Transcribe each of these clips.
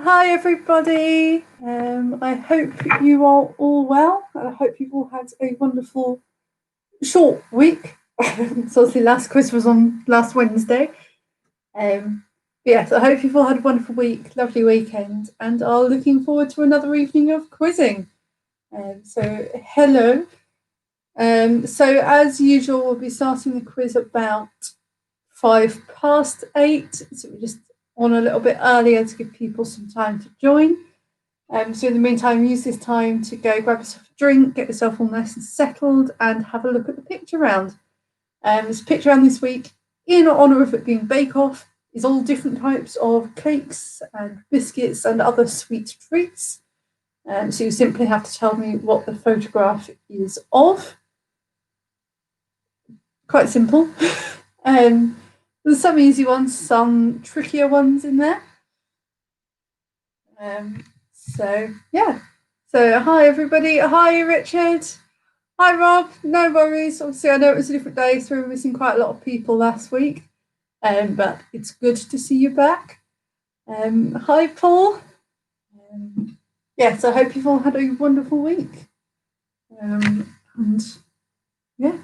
Hi everybody. I hope you are all well. I hope you've all had a wonderful short week. So obviously last quiz was on last Wednesday. Yes, I hope you've all had a wonderful week, lovely weekend, and are looking forward to another evening of quizzing. So hello. So as usual, we'll be starting the quiz about 8:05. So we're just on a little bit earlier to give people some time to join. So in the meantime, use this time to go grab yourself a drink, get yourself all nice and settled, and have a look at the picture round. This picture round this week, in honour of it being Bake Off, is all different types of cakes and biscuits and other sweet treats. So you simply have to tell me what the photograph is of. Quite simple. There's some easy ones, some trickier ones in there. So hi everybody. Hi Richard. Hi Rob. No worries. Obviously I know it was a different day, so we were missing quite a lot of people last week. But it's good to see you back. Hi Paul. Yes, I hope you've all had a wonderful week. And yeah.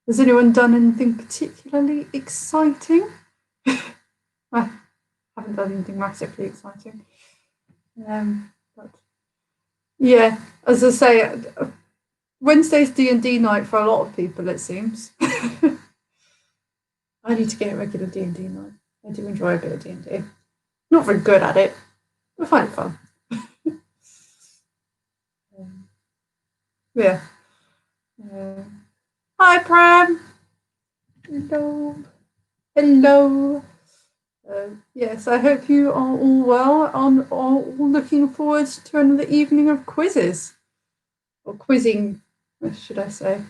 Has anyone done anything particularly exciting? I haven't done anything massively exciting. But yeah, as I say, Wednesday's D&D night for a lot of people, it seems. I need to get a regular D&D night. I do enjoy a bit of D&D. Not very good at it, but I find it fun. Yeah. Hi, Pram. Hello. Hello. Yes, I hope you are all well and are all looking forward to another evening of quizzes. Or quizzing, should I say.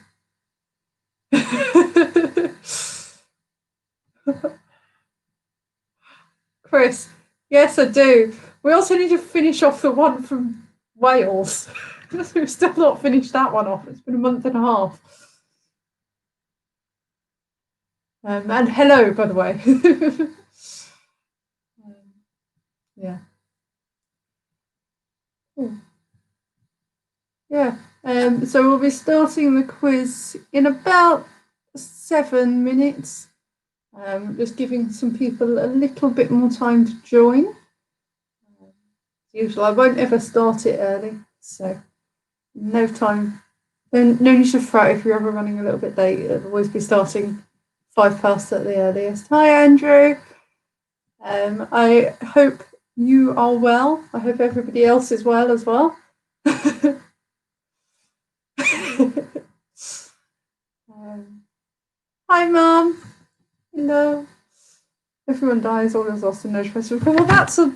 Chris, yes, I do. We also need to finish off the one from Wales. We've still not finished that one off. It's been a month and a half. And hello, by the way. Yeah. Cool. Yeah. So we'll be starting the quiz in about 7 minutes. Just giving some people a little bit more time to join. As usual, I won't ever start it early, so no time. No need to fret if you're ever running a little bit late. It'll always be starting 5:05 at the earliest. Hi, Andrew. I hope you are well. I hope everybody else is well as well. Hi, Mum. Hello. Everyone dies, all is lost, and no festival. Well, that's a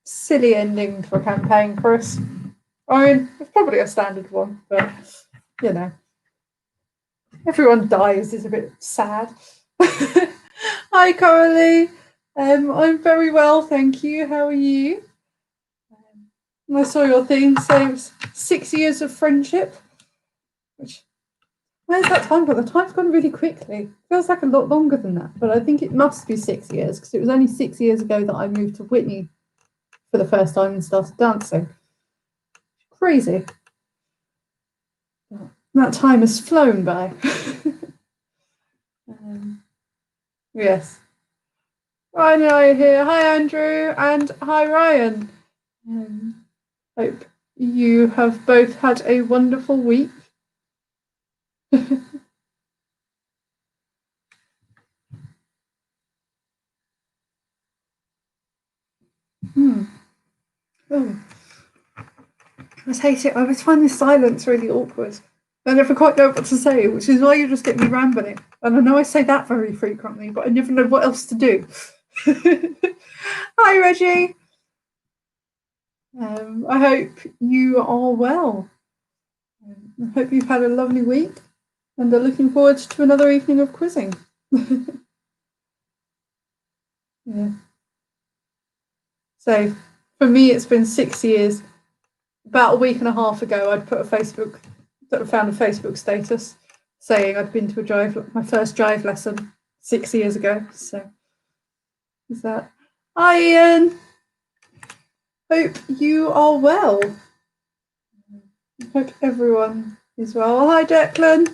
silly ending to a campaign, Chris. I mean, it's probably a standard one, but you know, everyone dies is a bit sad. Hi, Coralie. I'm very well, thank you. How are you? I saw your thing says 6 years of friendship. Which, where's that time gone? The time's gone really quickly. It feels like a lot longer than that, but I think it must be 6 years because it was only 6 years ago that I moved to Whitney for the first time and started dancing. Crazy. That time has flown by. Yes. Ryan and I are here. Hi, Andrew, and hi, Ryan. Hope you have both had a wonderful week. Oh. I hate it. I always find this silence really awkward. I never quite know what to say, which is why you just get me rambling. And I know I say that very frequently, but I never know what else to do. Hi, Reggie. I hope you are well. I hope you've had a lovely week and are looking forward to another evening of quizzing. Yeah. So for me, it's been 6 years. About a week and a half ago, I'd found a Facebook status saying I'd been to my first drive lesson 6 years ago. So is that? Hi, Ian. hope you are well. I hope everyone is well. Hi, Declan.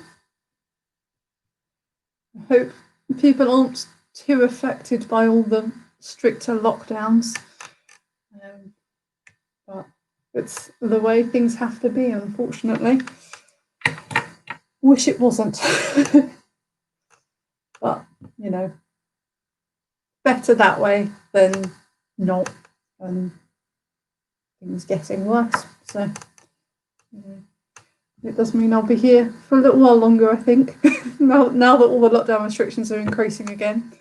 I hope people aren't too affected by all the stricter lockdowns. But it's the way things have to be, unfortunately. Wish it wasn't. But, you know, better that way than not, and things getting worse. So, it does mean I'll be here for a little while longer, I think, now that all the lockdown restrictions are increasing again.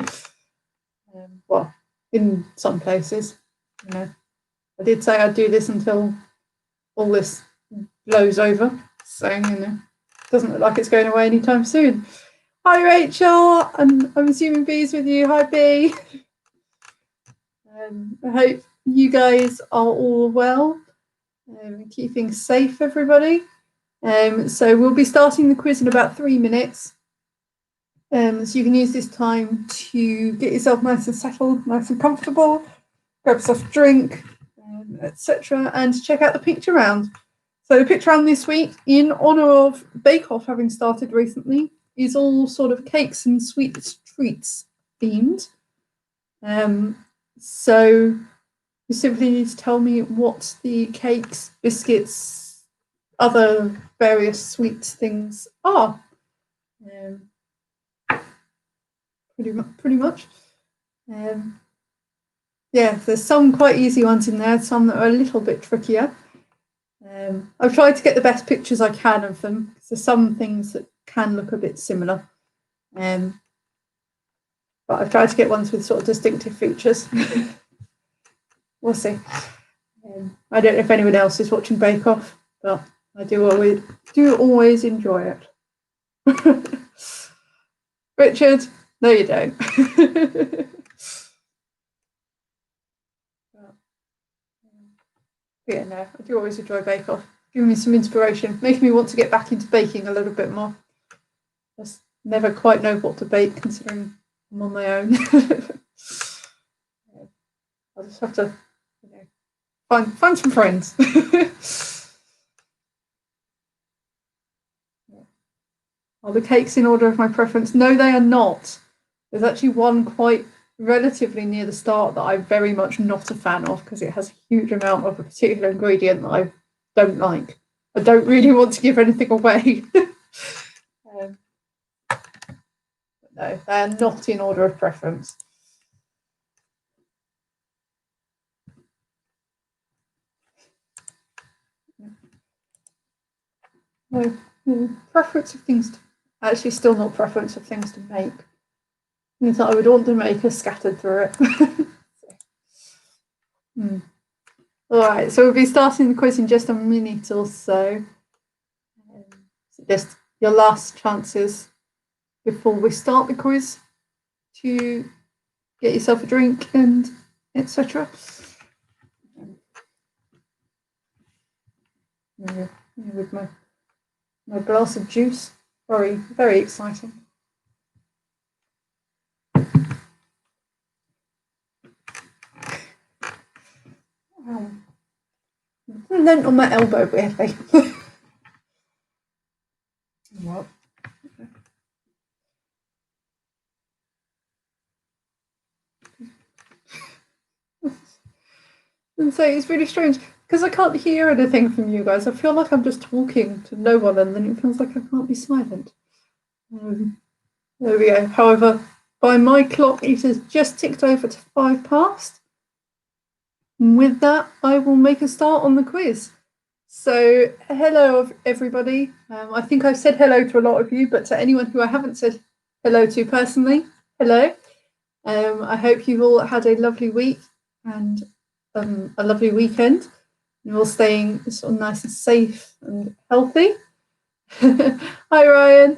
Well, in some places, you know. I did say I'd do this until all this blows over. So, you know, it doesn't look like it's going away anytime soon. Hi, Rachel. And I'm assuming B's with you. Hi, B. I hope you guys are all well. Keeping safe, everybody. So we'll be starting the quiz in about 3 minutes. So you can use this time to get yourself nice and settled, nice and comfortable, grab yourself a drink, etc., and check out the picture round. So the picture round this week, in honour of Bake Off having started recently, is all sort of cakes and sweet treats themed. So you simply need to tell me what the cakes, biscuits, other various sweet things are. Pretty much. Yeah, there's some quite easy ones in there, some that are a little bit trickier. I've tried to get the best pictures I can of them, because there's some things that can look a bit similar. But I've tried to get ones with sort of distinctive features. We'll see. I don't know if anyone else is watching Bake Off, but I do always enjoy it. Richard, no, you don't. Yeah, no, I do always enjoy Bake Off. Giving me some inspiration, making me want to get back into baking a little bit more. Just never quite know what to bake, considering I'm on my own. I'll just have to, you know, find some friends. Are the cakes in order of my preference? No, they are not. There's actually one quite relatively near the start that I'm very much not a fan of, because it has a huge amount of a particular ingredient that I don't like. I don't really want to give anything away. No, they're not in order of preference. No, preference of things to, actually still not preference of things to make. Things that I would want to make are scattered through it. All right, so we'll be starting the quiz in just a minute or so. Just your last chances before we start the quiz to get yourself a drink and etc. With my glass of juice, very, very exciting. Lent on my elbow, weirdly. What? And so it's really strange because I can't hear anything from you guys. I feel like I'm just talking to no one, and then it feels like I can't be silent. There we go. However, by my clock, it has just ticked over to 5 past. And with that, I will make a start on the quiz. So, hello, everybody. I think I've said hello to a lot of you, but to anyone who I haven't said hello to personally, hello. I hope you've all had a lovely week and a lovely weekend. You're all staying sort of nice and safe and healthy. Hi, Ryan.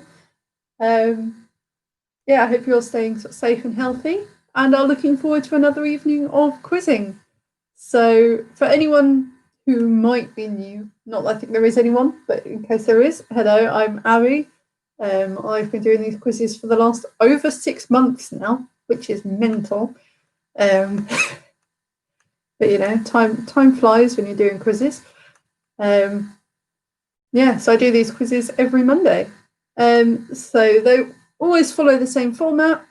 Yeah, I hope you're all staying sort of safe and healthy and are looking forward to another evening of quizzing. So for anyone who might be new, not that I think there is anyone, but in case there is, hello, I'm Abby. I've been doing these quizzes for the last over 6 months now, which is mental. But you know, time flies when you're doing quizzes. Yeah, so I do these quizzes every Monday. So they always follow the same format.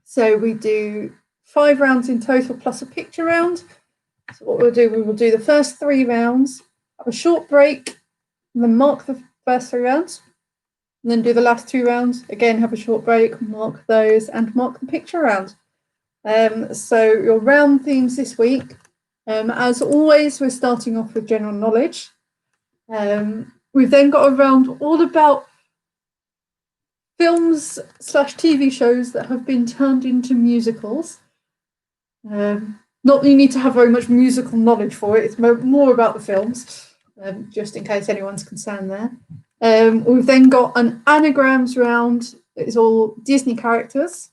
So we do 5 rounds in total plus a picture round. So what we'll do, we will do the first 3 rounds, have a short break, and then mark the first 3 rounds, and then do the last 2 rounds. Again, have a short break, mark those, and mark the picture round. So your round themes this week, as always, we're starting off with general knowledge. We've then got a round all about films / TV shows that have been turned into musicals. Not that you need to have very much musical knowledge for it, it's more about the films, just in case anyone's concerned there. We've then got an anagrams round that is all Disney characters.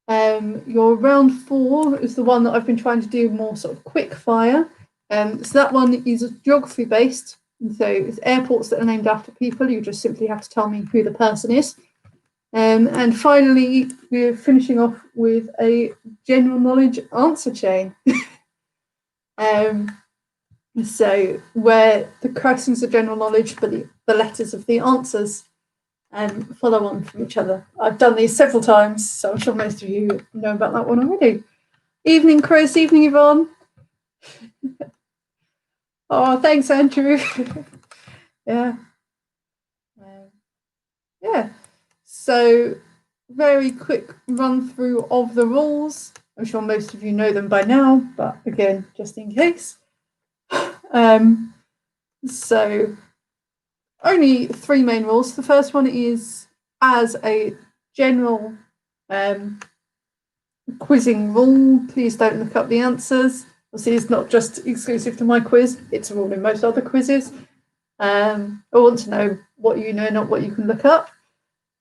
Your round 4 is the one that I've been trying to do more sort of quick fire. So that one is geography based. So it's airports that are named after people. You just simply have to tell me who the person is. And finally, we're finishing off with a general knowledge answer chain. So where the questions are general knowledge, but the letters of the answers follow on from each other. I've done these several times, so I'm sure most of you know about that one already. Evening, Chris. Evening, Yvonne. Oh, thanks, Andrew. Yeah. Yeah. So very quick run through of the rules. I'm sure most of you know them by now, but again, just in case. So only 3 main rules. The first one is as a general quizzing rule, please don't look up the answers. Obviously, it's not just exclusive to my quiz, it's a rule in most other quizzes. I want to know what you know, not what you can look up.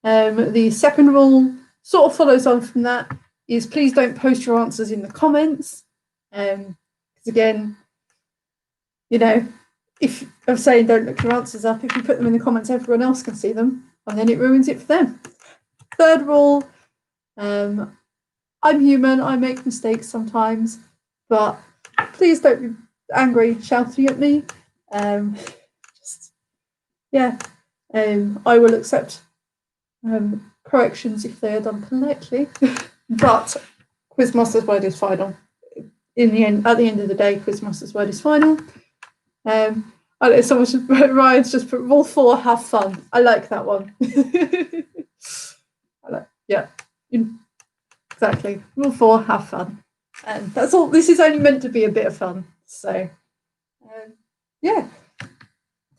The second rule sort of follows on from that, is please don't post your answers in the comments. Because again, you know, if I'm saying don't look your answers up, if you put them in the comments, everyone else can see them, and then it ruins it for them. Third rule, I'm human, I make mistakes sometimes, but please don't be angry shouting at me. I will accept corrections if they are done politely, but Quizmaster's word is final. At the end of the day, Quizmaster's word is final. Ryan's just put rule 4, have fun. I like that one. Yeah, exactly. Rule 4, have fun. And that's all. This is only meant to be a bit of fun. So, yeah.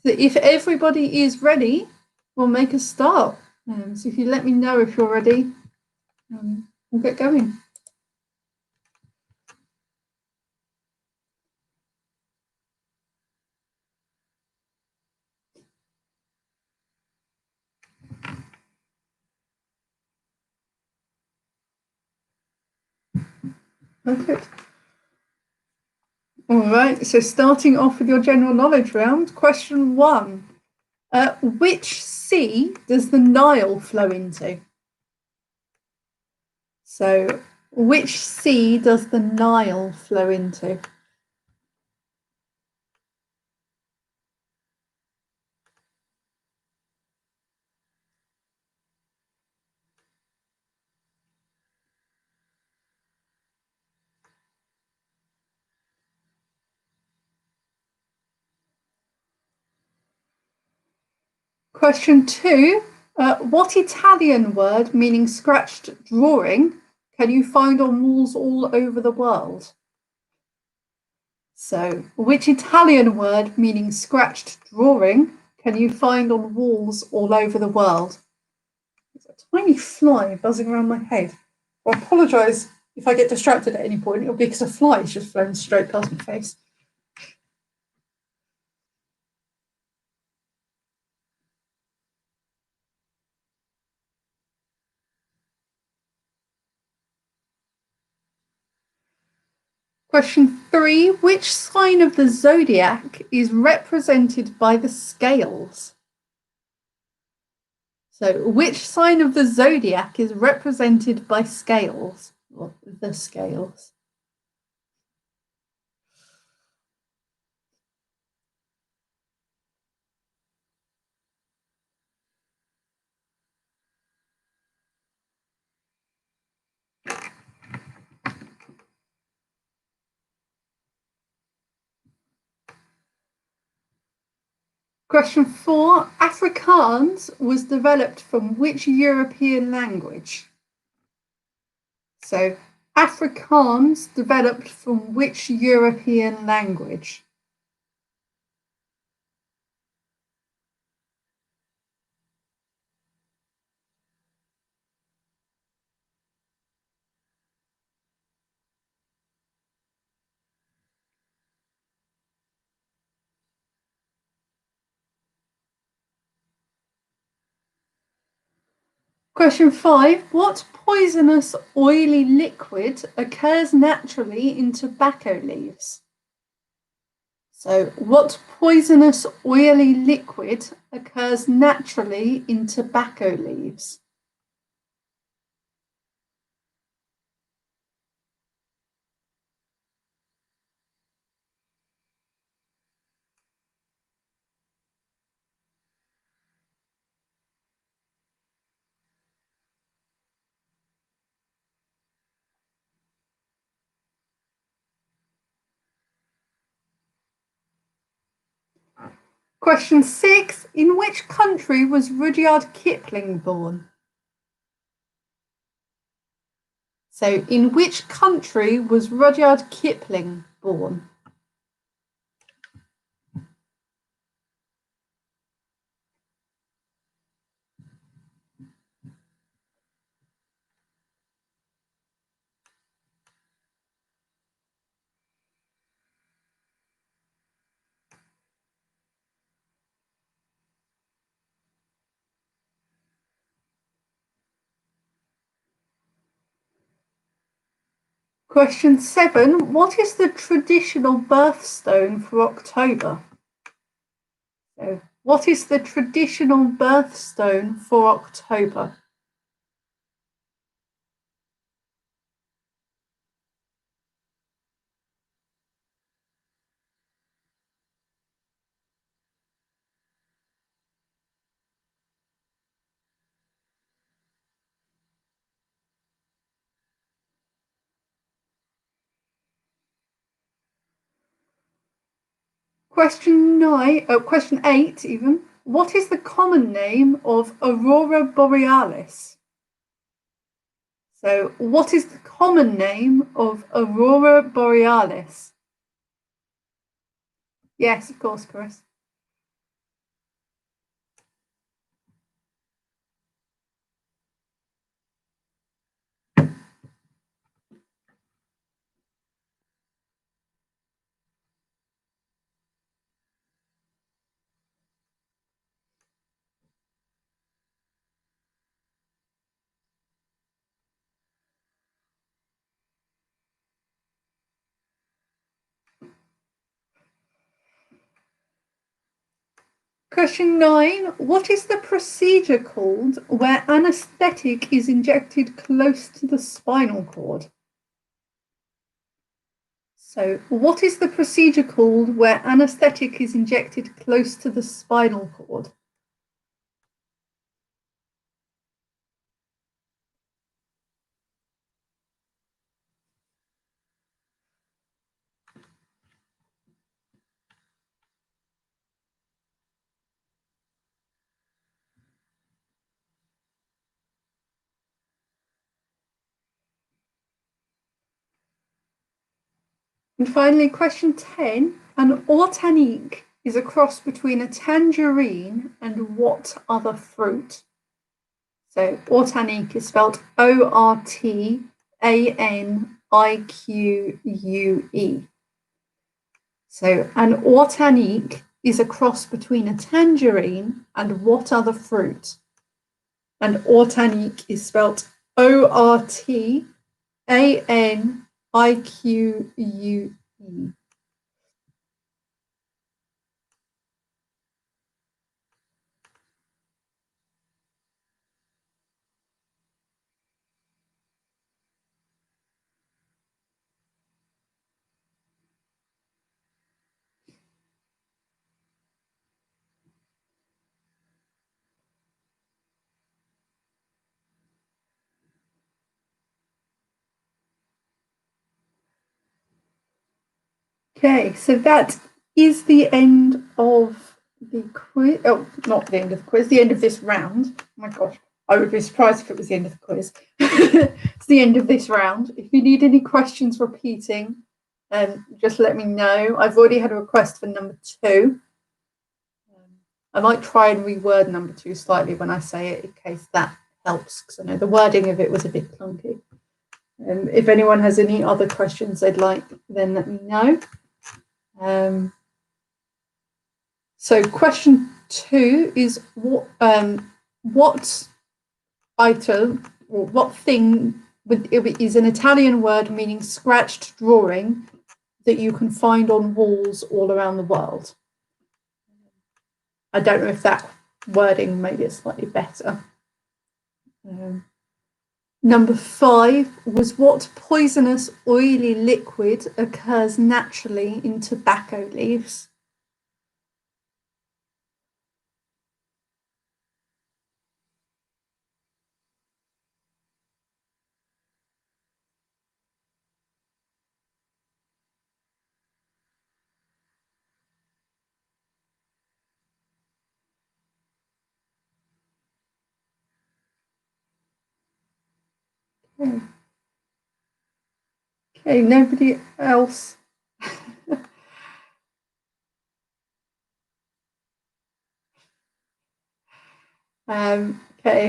So if everybody is ready, we'll make a start. So if you let me know if you're ready, we'll get going. Perfect. All right, so starting off with your general knowledge round, question 1. Which sea does the Nile flow into? So, which sea does the Nile flow into? Question 2. What Italian word meaning scratched drawing can you find on walls all over the world? So, which Italian word meaning scratched drawing can you find on walls all over the world? There's a tiny fly buzzing around my head. I apologise if I get distracted at any point. It'll be because a fly has just flown straight past my face. Question 3. Which sign of the zodiac is represented by the scales? So, which sign of the zodiac is represented by scales? Or the scales? Question 4. Afrikaans was developed from which European language? So, Afrikaans developed from which European language? Question 5. What poisonous oily liquid occurs naturally in tobacco leaves? So, what poisonous oily liquid occurs naturally in tobacco leaves? Question 6. In which country was Rudyard Kipling born? So, in which country was Rudyard Kipling born? Question 7. What is the traditional birthstone for October? So, what is the traditional birthstone for October? Question 8 even. What is the common name of Aurora Borealis? So, what is the common name of Aurora Borealis? Yes, of course, Chris. Question 9. What is the procedure called where anaesthetic is injected close to the spinal cord? So, what is the procedure called where anaesthetic is injected close to the spinal cord? And finally, question 10. An Ortanique is a cross between a tangerine and what other fruit? So, Ortanique is spelled Ortanique. So, an Ortanique is a cross between a tangerine and what other fruit? And Ortanique is spelled Ortanique. Okay, so that is the end of the quiz. Oh, not the end of the quiz. The end of this round. Oh my gosh, I would be surprised if it was the end of the quiz. It's the end of this round. If you need any questions repeating, just let me know. I've already had a request for number 2. I might try and reword number 2 slightly when I say it, in case that helps, because I know the wording of it was a bit clunky. If anyone has any other questions they'd like, then let me know. So question 2 is what item or what thing is an Italian word meaning scratched drawing that you can find on walls all around the world? I don't know if that wording maybe is slightly better. Number 5 was what poisonous oily liquid occurs naturally in tobacco leaves? Okay, nobody else. Okay,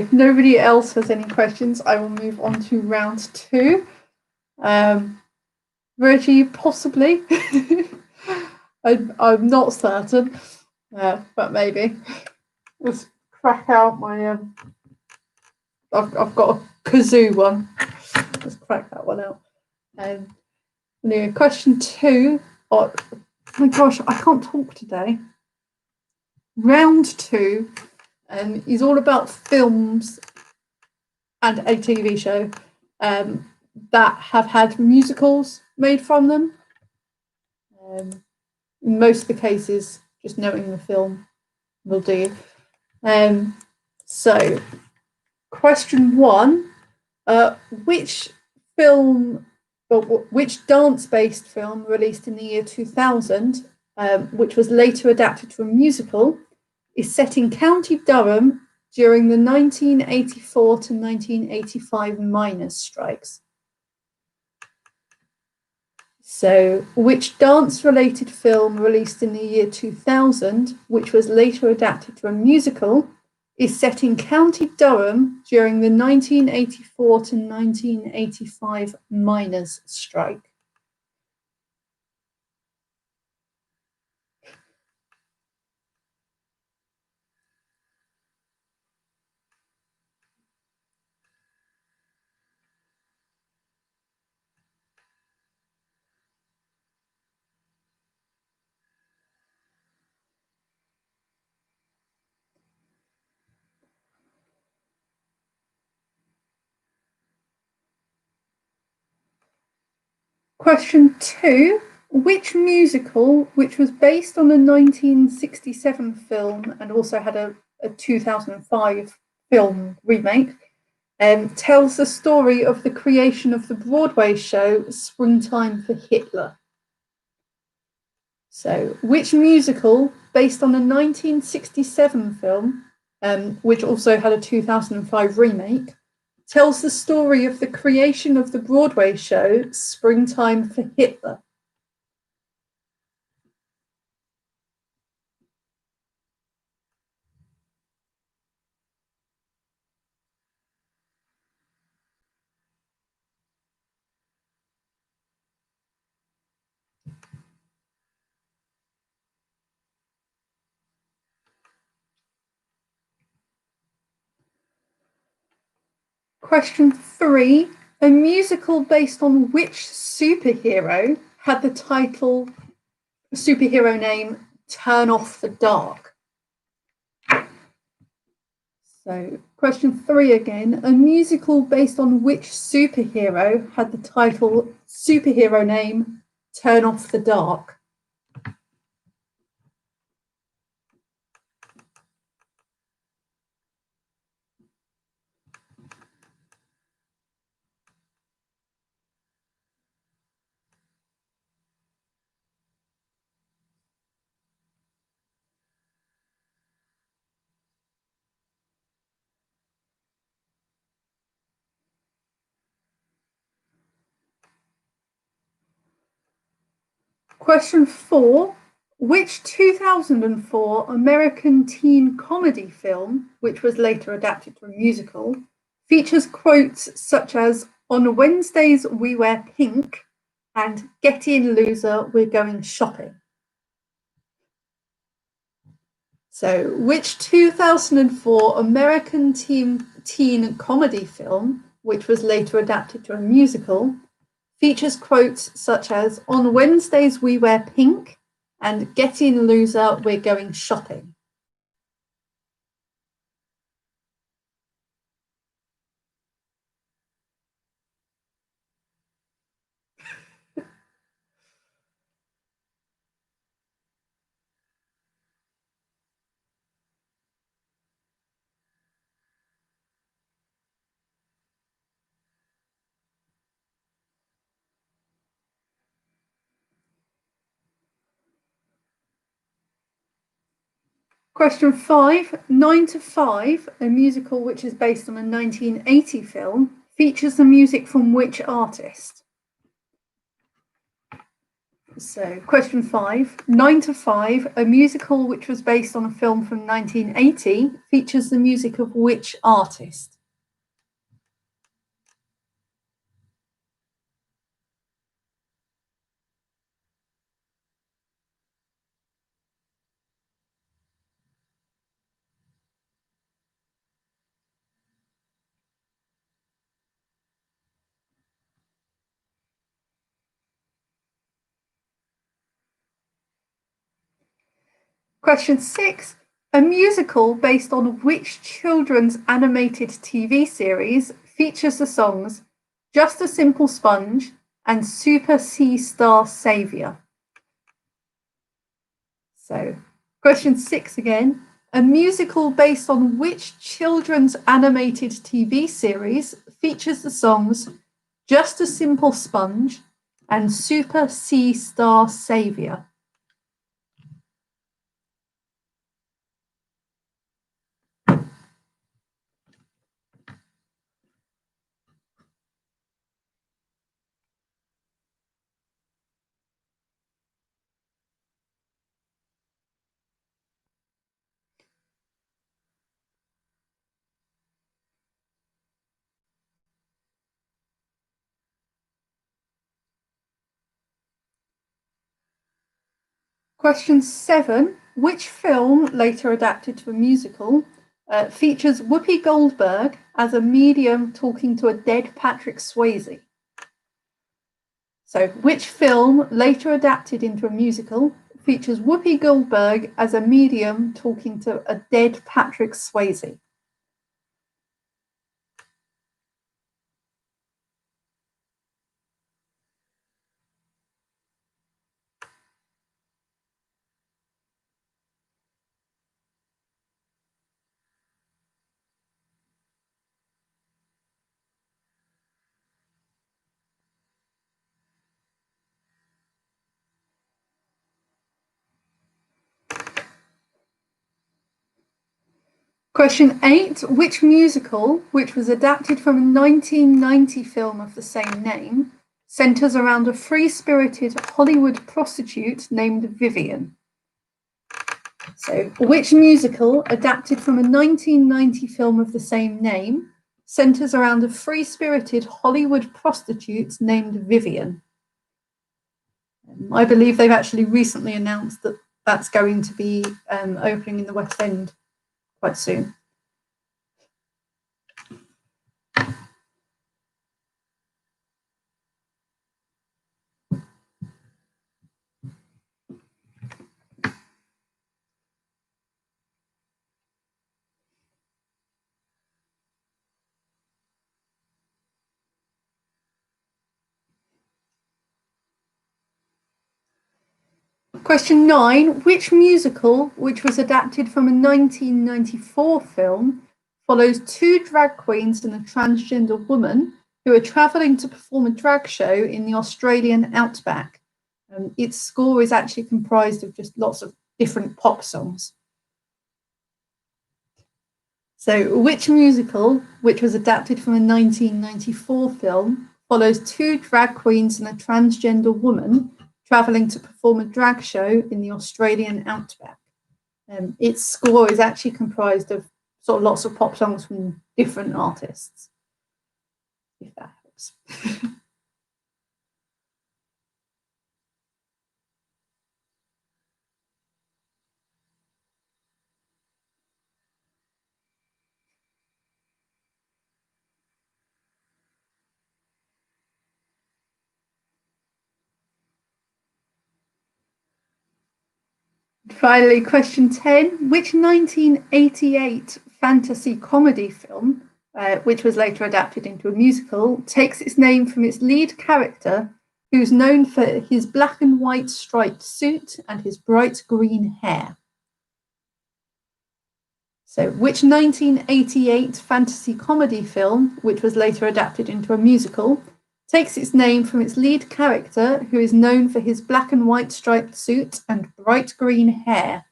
if nobody else has any questions, I will move on to round 2. Reggie, possibly. I'm not certain, but maybe. Let's crack out my. I've got a kazoo one. Let's crack that one out. Anyway, question 2. Oh my gosh, I can't talk today. Round 2 is all about films and a TV show that have had musicals made from them. In most of the cases, just knowing the film will do. So, question 1: which film, or which dance-based film released in the year 2000, which was later adapted to a musical, is set in County Durham during the 1984 to 1985 miners' strikes? So, which dance-related film released in the year 2000, which was later adapted to a musical, is set in County Durham during the 1984 to 1985 miners' strike? Question 2: which musical, which was based on a 1967 film and also had a 2005 film remake, tells the story of the creation of the Broadway show Springtime for Hitler? So, which musical, based on a 1967 film, which also had a 2005 remake, tells the story of the creation of the Broadway show Springtime for Hitler? Question 3: a musical based on which superhero had the title, superhero name, Turn Off the Dark? So, question 3 again: a musical based on which superhero had the title, superhero name, Turn Off the Dark? Question 4. Which 2004 American teen comedy film, which was later adapted to a musical, features quotes such as, "On Wednesdays we wear pink," and "Get in, loser, we're going shopping"? So, which 2004 American teen comedy film, which was later adapted to a musical, features quotes such as, "On Wednesdays we wear pink," and "Get in, loser, we're going shopping"? Question 5. 9 to 5, a musical which is based on a 1980 film, features the music from which artist? So, question 5. 9 to 5, a musical which was based on a film from 1980, features the music of which artist? Question 6. A musical based on which children's animated TV series features the songs "Just a Simple Sponge" and "Super Sea Star Savior"? So, question 6 again. A musical based on which children's animated TV series features the songs "Just a Simple Sponge" and "Super Sea Star Savior"? Question 7. Which film, later adapted to a musical, features Whoopi Goldberg as a medium talking to a dead Patrick Swayze? So, which film, later adapted into a musical, features Whoopi Goldberg as a medium talking to a dead Patrick Swayze? Question 8. Which musical, which was adapted from a 1990 film of the same name, centers around a free-spirited Hollywood prostitute named Vivian? So, which musical, adapted from a 1990 film of the same name, centers around a free-spirited Hollywood prostitute named Vivian? I believe they've actually recently announced that that's going to be opening in the West End quite soon. Question 9. Which musical, which was adapted from a 1994 film, follows two drag queens and a transgender woman who are travelling to perform a drag show in the Australian outback? Its score is actually comprised of just lots of different pop songs. So, which musical, which was adapted from a 1994 film, follows two drag queens and a transgender woman travelling to perform a drag show in the Australian outback. Its score is actually comprised of sort of lots of pop songs from different artists, if that helps. Finally, question 10. Which 1988 fantasy comedy film, which was later adapted into a musical, takes its name from its lead character, who's known for his black and white striped suit and his bright green hair? So, which 1988 fantasy comedy film, which was later adapted into a musical, takes its name from its lead character, who is known for his black and white striped suit and bright green hair?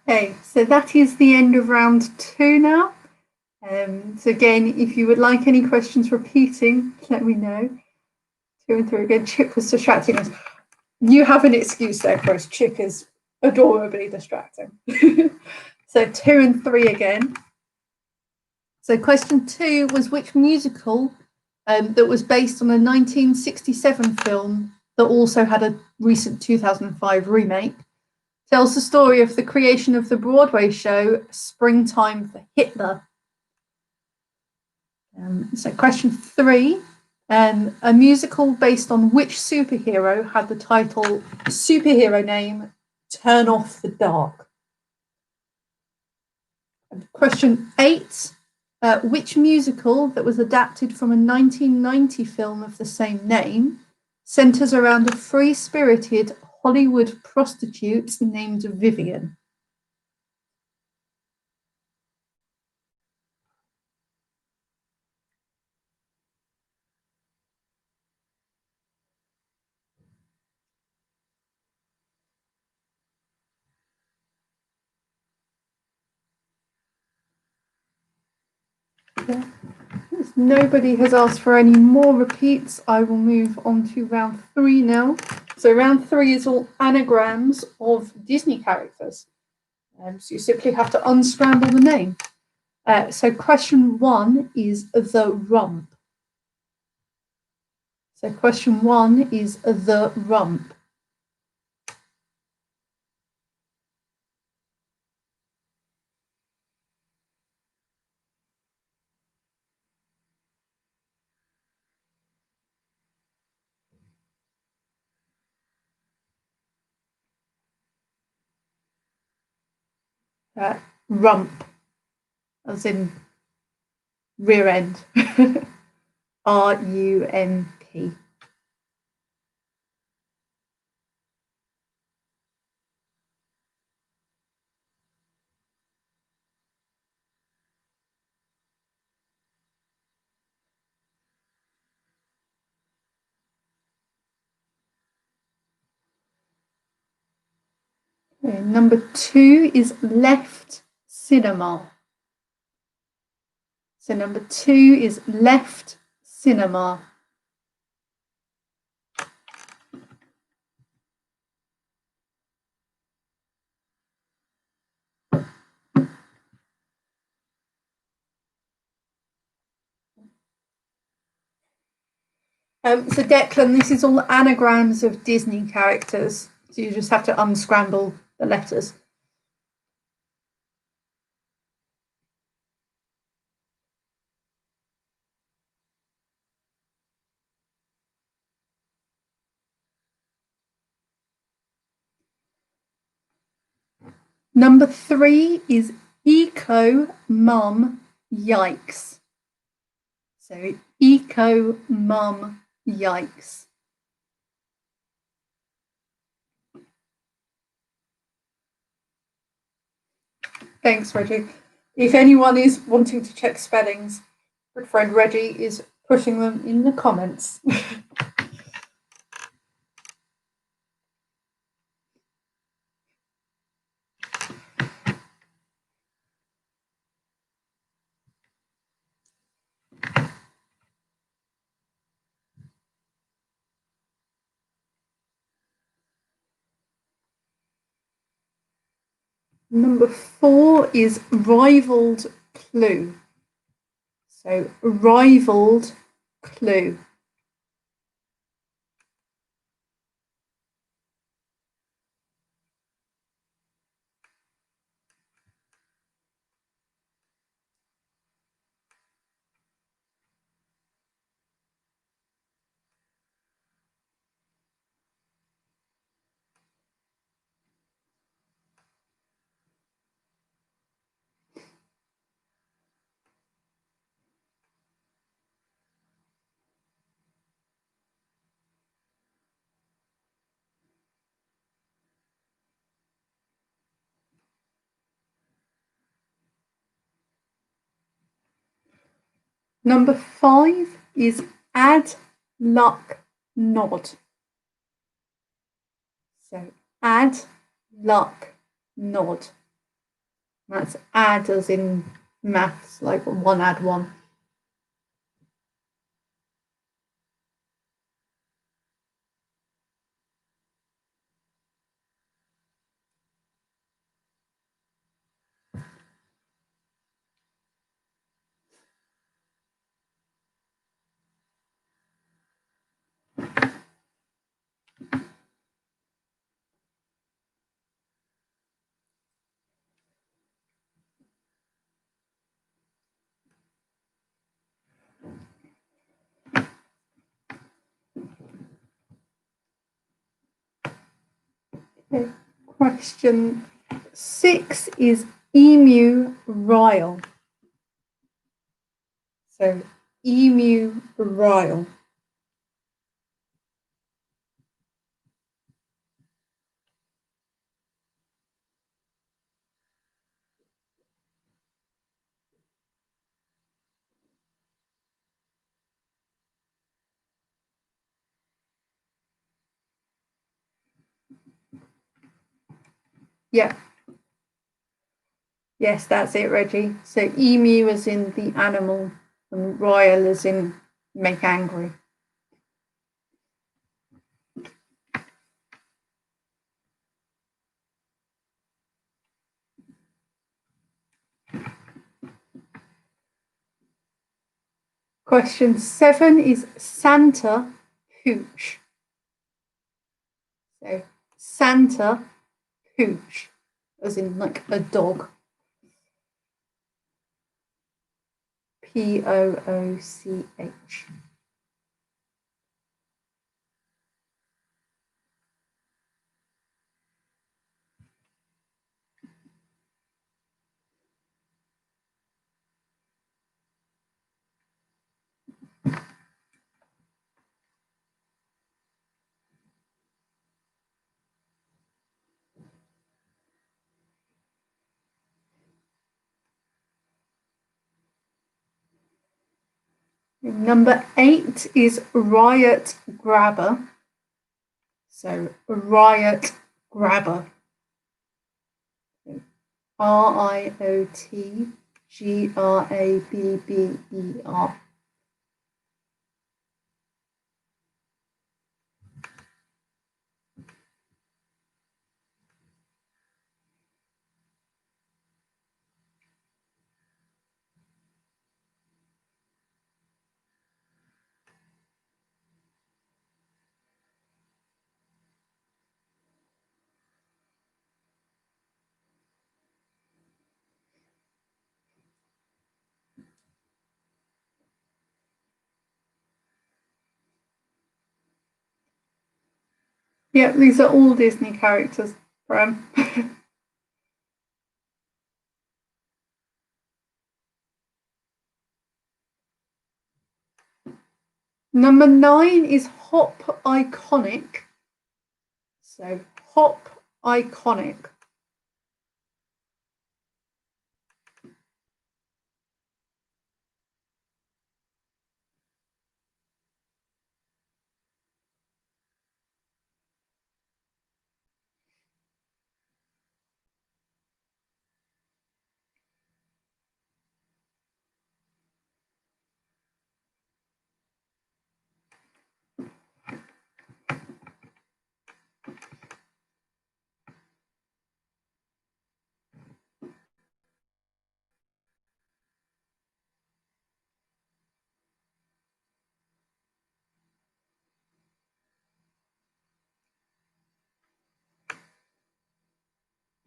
Okay, so that is the end of round 2 now. So again, if you would like any questions repeating, let me know. 2 and 3 again. Chip was distracting us. You have an excuse there, Chris. Chip is adorably distracting. So 2 and 3 again. So question 2 was which musical that was based on a 1967 film that also had a recent 2005 remake tells the story of the creation of the Broadway show Springtime for Hitler. So question 3, a musical based on which superhero had the title superhero name Turn Off the Dark? And question 8, which musical that was adapted from a 1990 film of the same name centers around a free-spirited Hollywood prostitute named Vivian? Yeah. If nobody has asked for any more repeats, I will move on to round 3 now. So round 3 is all anagrams of Disney characters. So you simply have to unscramble the name. So question 1 is the rump. So question 1 is the rump. Rump, as in rear end. RUMP. Okay, number 2 is left cinema. So number 2 is left cinema. So Declan, this is all anagrams of Disney characters. So you just have to unscramble the letters. Number 3 is eco mum yikes. So eco mum yikes. Thanks, Reggie. If anyone is wanting to check spellings, good friend Reggie is putting them in the comments. Number 4 is rivaled clue. So rivaled clue. Number 5 is add luck nod. So add luck nod. That's add as in maths, like 1 add 1. Okay. Question 6 is emu rile. So emu rile. Yeah. Yes, that's it, Reggie. So emu as in the animal and rile as in make angry. Question 7 is Santa pooch. So Santa pooch, as in like a dog. Pooch. Number 8 is riot grabber. So riot grabber. RIOTGRABBER. Yeah, these are all Disney characters, Bram. Number 9 is hop iconic. So hop iconic.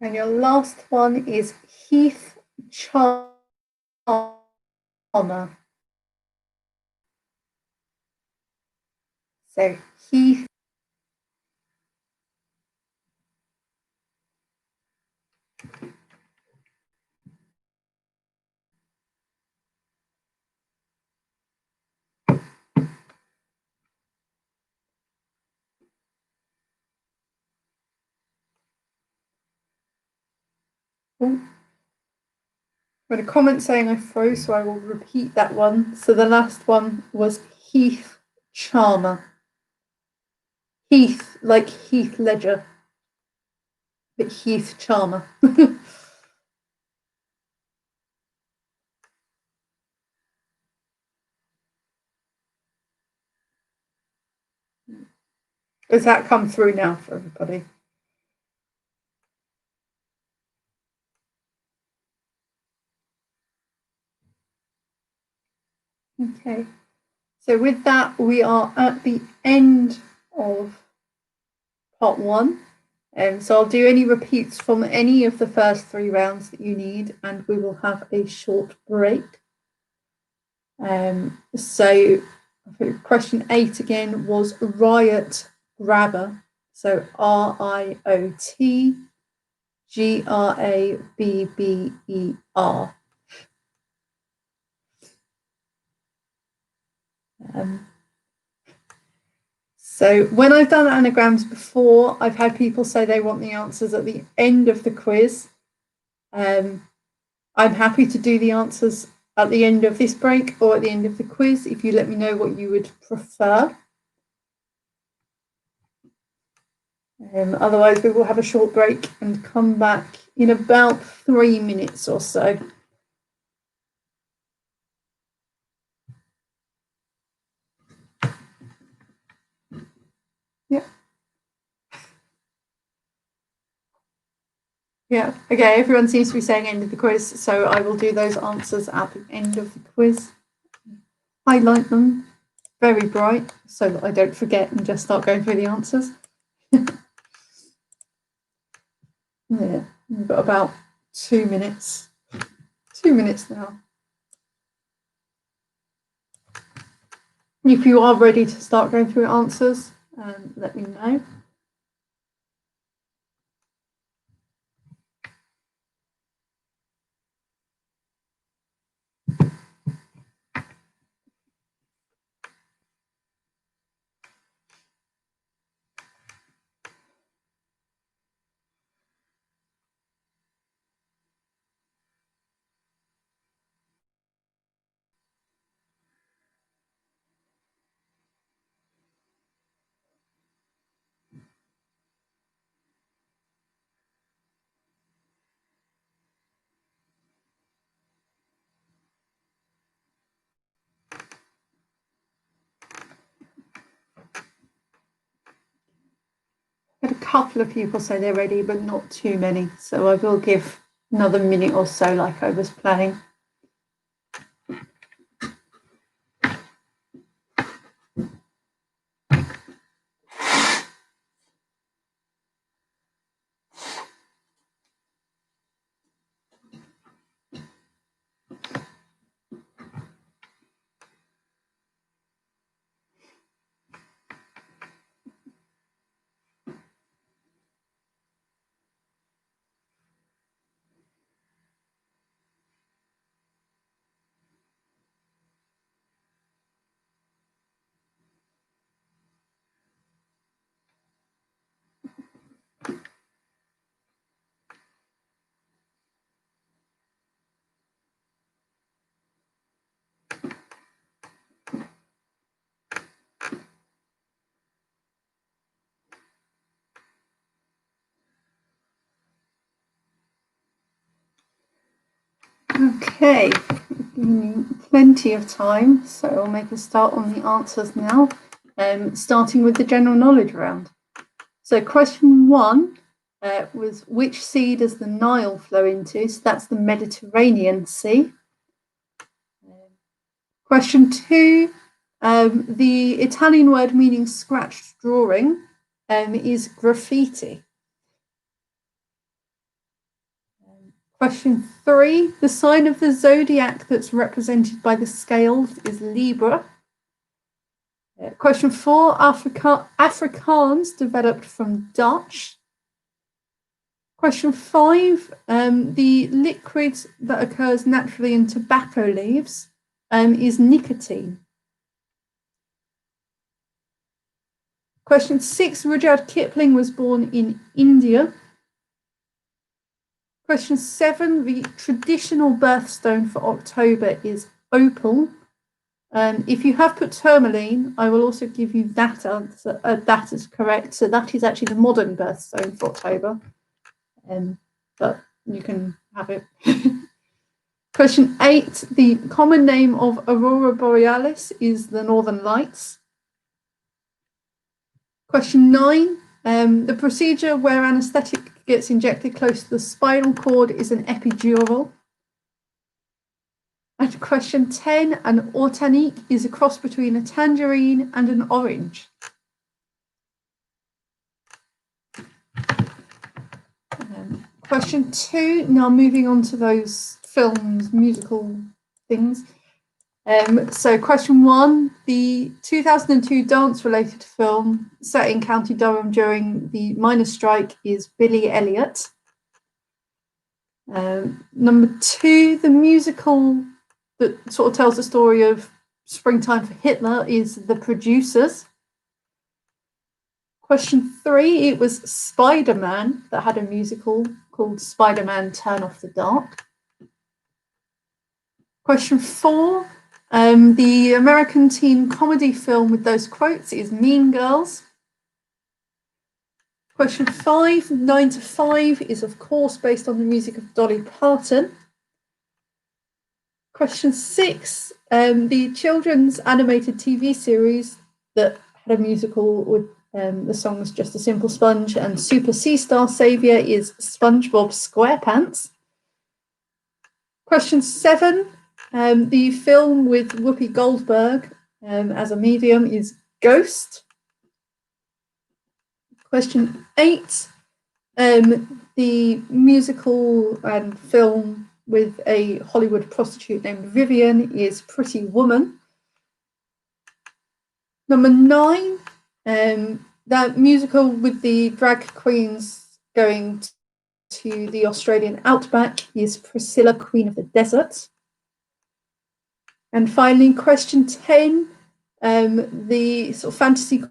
And your last one is Heath Charmer. So Heath. Oh. Got a comment saying I froze, so I will repeat that one. So the last one was Heath Charmer. Heath, like Heath Ledger, but Heath Charmer. Has that come through now for everybody? Okay. So with that, we are at the end of part one. So I'll do any repeats from any of the first 3 rounds that you need, and we will have a short break. So question 8 again was Riot Grabber. So RIOT GRABBER. So when I've done anagrams before, I've had people say they want the answers at the end of the quiz. I'm happy to do the answers at the end of this break or at the end of the quiz if you let me know what you would prefer. Otherwise, we will have a short break and come back in about 3 minutes or so. Yeah. Yeah. Okay, everyone seems to be saying end of the quiz, so I will do those answers at the end of the quiz. Highlight them very bright so that I don't forget and just start going through the answers. Yeah, we've got about 2 minutes. 2 minutes now. If you are ready to start going through answers, let me know. Had a couple of people say they're ready, but not too many. So I will give another minute or so like I was planning. Okay, plenty of time, so I'll make a start on the answers now, starting with the general knowledge round. So question 1 was which sea does the Nile flow into? So that's the Mediterranean Sea. Question 2, the Italian word meaning scratched drawing is graffiti. Question 3. The sign of the zodiac that's represented by the scales is Libra. Question 4. Afrikaans developed from Dutch. Question 5. The liquid that occurs naturally in tobacco leaves is nicotine. Question 6. Rudyard Kipling was born in India. Question 7. The traditional birthstone for October is opal. If you have put tourmaline, I will also give you that answer. That is correct. So that is actually the modern birthstone for October. But you can have it. Question 8. The common name of Aurora Borealis is the Northern Lights. Question 9. The procedure where anaesthetic gets injected close to the spinal cord is an epidural. And question 10. An Ortanique is a cross between a tangerine and an orange. Question 2. Now moving on to those films, musical things. So question 1, the 2002 dance-related film set in County Durham during the miners' strike is Billy Elliot. Number 2, the musical that sort of tells the story of Springtime for Hitler is The Producers. Question 3, it was Spider-Man that had a musical called Spider-Man Turn Off the Dark. Question 4, the American teen comedy film with those quotes is Mean Girls. Question 5, 9 to 5 is of course based on the music of Dolly Parton. Question 6, the children's animated TV series that had a musical with the songs Just a Simple Sponge and Super Sea Star Savior is SpongeBob SquarePants. Question 7, the film with Whoopi Goldberg as a medium is Ghost. Question 8, the musical and film with a Hollywood prostitute named Vivian is Pretty Woman. Number 9, that musical with the drag queens going to the Australian outback is Priscilla, Queen of the Desert. And finally, question 10, the sort of fantasy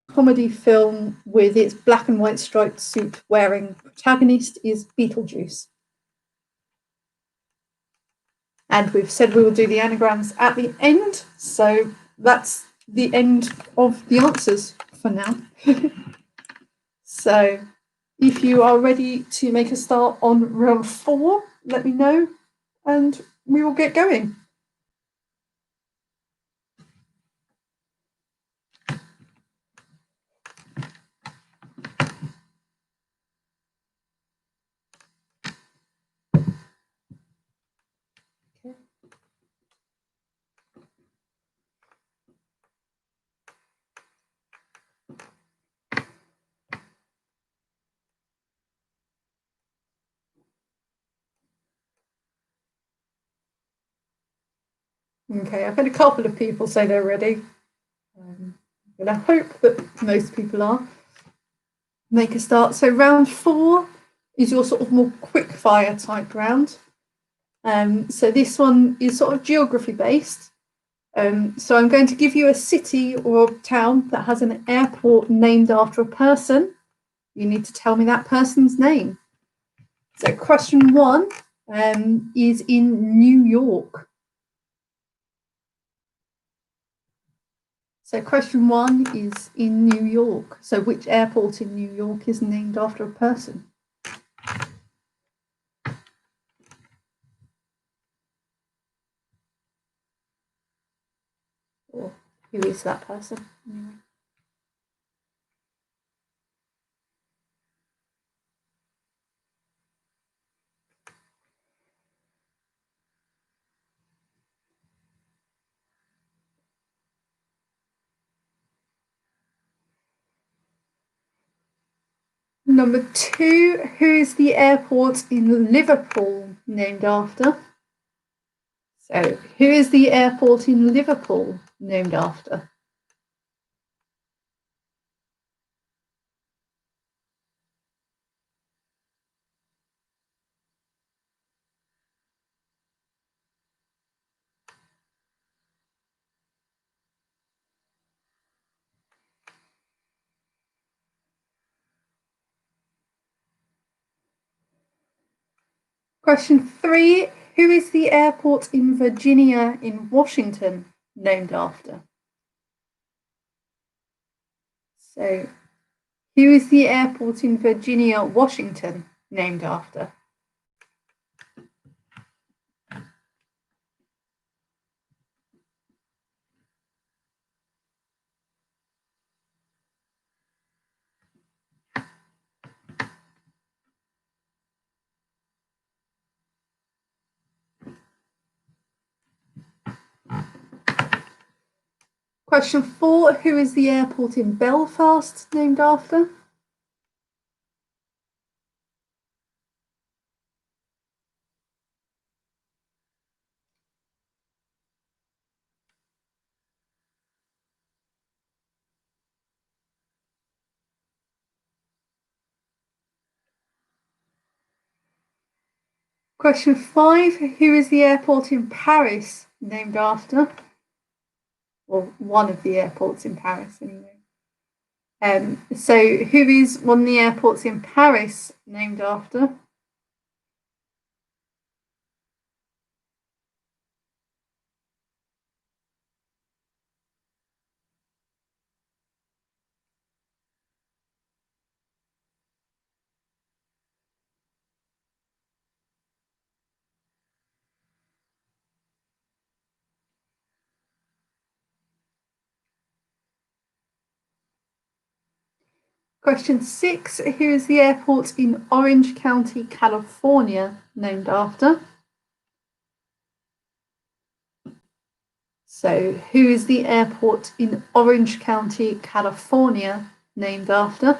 comedy film with its black and white striped suit wearing protagonist is Beetlejuice. And we've said we will do the anagrams at the end, so that's the end of the answers for now. So if you are ready to make a start on round 4, let me know and we will get going. Okay, I've had a couple of people say they're ready. And I hope that most people are. Make a start. So round 4 is your sort of more quick fire type round. So this one is sort of geography based. So I'm going to give you a city or a town that has an airport named after a person. You need to tell me that person's name. So question 1 is in New York. So question 1 is in New York. So which airport in New York is named after a person? Or who is that person? Number 2, who is the airport in Liverpool named after? So, who is the airport in Liverpool named after? Question 3, who is the airport in Virginia in Washington named after? So, who is the airport in Virginia, Washington named after? Question 4, who is the airport in Belfast named after? Question 5, who is the airport in Paris named after? Or one of the airports in Paris, anyway. So, who is one of the airports in Paris named after? Question 6, who is the airport in Orange County, California named after? So, who is the airport in Orange County, California named after?